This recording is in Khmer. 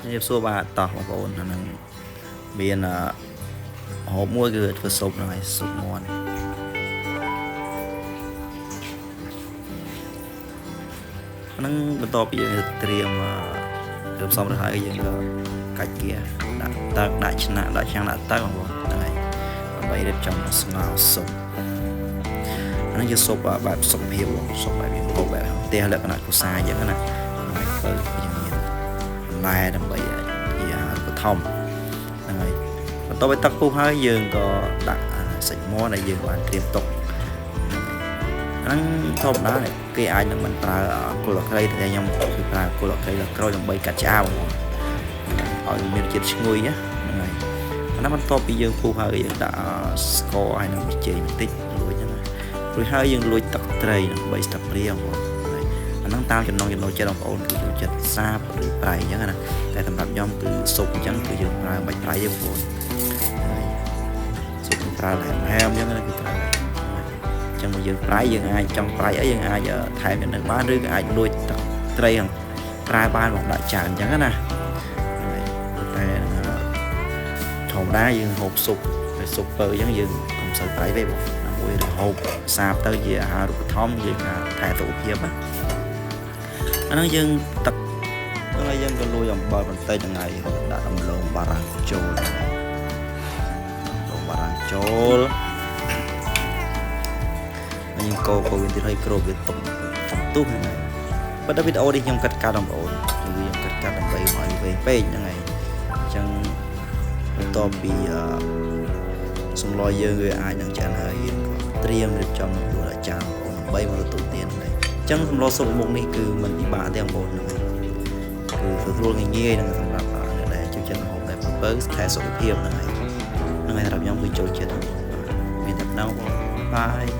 ជំរាបសួរបាទតោះបងប្អូនអានឹងមានហូបមួយគឺធ្វើស៊ុបហ្នឹងហើយស៊ុបមាន់ហ្នឹងបន្ទាប់ពីយើងត្រៀមគ្រឿងផ្សំទៅហើយយើងក៏កាច់វាដាក់ទឹកដាក់ឆ្នាំងដាក់ទឹកបងប្អូនហ្នឹងហើយដើម្បីរៀបចំស្ងោរស៊ុបអាហ្នឹងជាស៊ុបបែបសុខភាពបងស៊ុបបែបវាហូបបែបផ្ទះលក្ខណៈកុសាអញ្ចឹងណាហើយទៅយើងមានបន្លែដើម្បីជាអាហារបឋមហ្នឹងហើយបន្ទាប់ពីទឹកពុះហើយយើងក៏ដាក់សាច់មាន់ដែលយើងបានត្រៀមទុកហ្នឹងធម្មតាគេអាចនឹងមិនប្រើគល់អក្រីតែខ្ញុំគឺប្រើគល់អក្រីលើក្រូចដើម្បីកាត់ឆ្អើបងឲ្យមានជាតិឈ្ងុយណាហ្នឹងហើយអានោះបន្ទាប់ពីយើងពុះហើយយើងដាក់ស្ករហើយនឹងប៊ីចេងបន្តិចលួចហ្នឹងរួចហើយយើងលួចទឹកត្រីដើម្បីស្ទឹកព្រាបងអាហ្នឹងតាមចំណង់ចំណូលចិត្តបងប្អូនគឺចូលចិត្តសាបឬប្រៃអញ្ចឹងណាតែសម្រាប់ខ្ញុំគឺស៊ុបអញ្ចឹងគឺយើងប្រើបាច់ប្រៃទេបងប្អូនហើយស៊ុបប្រើតែហែមអញ្ចឹងណាគឺប្រើចឹងមកយើងប្រៃយើងអាចចង់ប្រៃអីយើងអាចថែមយ៉ាងនឹងបានឬក៏អាចលួចទឹកត្រីហ្នឹងប្រើបានមកដាក់ចានអញ្ចឹងណាតែធម្មតាយើងហូបស៊ុបហើយស៊ុបពៅអញ្ចឹងយើងកុំសូវប្រៃទេបងដើម្បីហូបសាបទៅជាអាហារូបត្ថម្ភយើងថែសុខភាពណាអាហ្នឹងយើងទឹកហ្នឹងហើយយើងក៏លួចអំបិលបន្តិចហ្នឹងហើយដាក់ដំឡូងបារាំងចូលយើងកូរវាទៀតឲ្យក្របវាទុំទុះហ្នឹងហើយប៉ុន្តែវីដេអូនេះខ្ញុំកាត់បងប្អូនគឺខ្ញុំកាត់ដើម្បីមកឲ្យវែងពេកហ្នឹងហើយអញ្ចឹងបន្ទាប់ពីសម្លយើងវាអាចនឹងឆ្អិនហើយយើងក៏ត្រៀមរៀបចំខ្លួនអាចារ្យបងប្អូនដើម្បីមកទទួលទានហ្នឹងហើយអញ្ចឹងសម្លស៊ុបមុខនេះគឺមិនពិបាកទេបងប្អូនហ្នឹងហើយគឺស្រួលងាយហ្នឹងសម្រាប់អ្នកដែលចូលចិត្តហូបតែពើថែសុខភាពហ្នឹងហើយសម្រាប់ខ្ញុំគឺចូលចិត្តមានតែប៉ុណ្ណឹងបងបាយ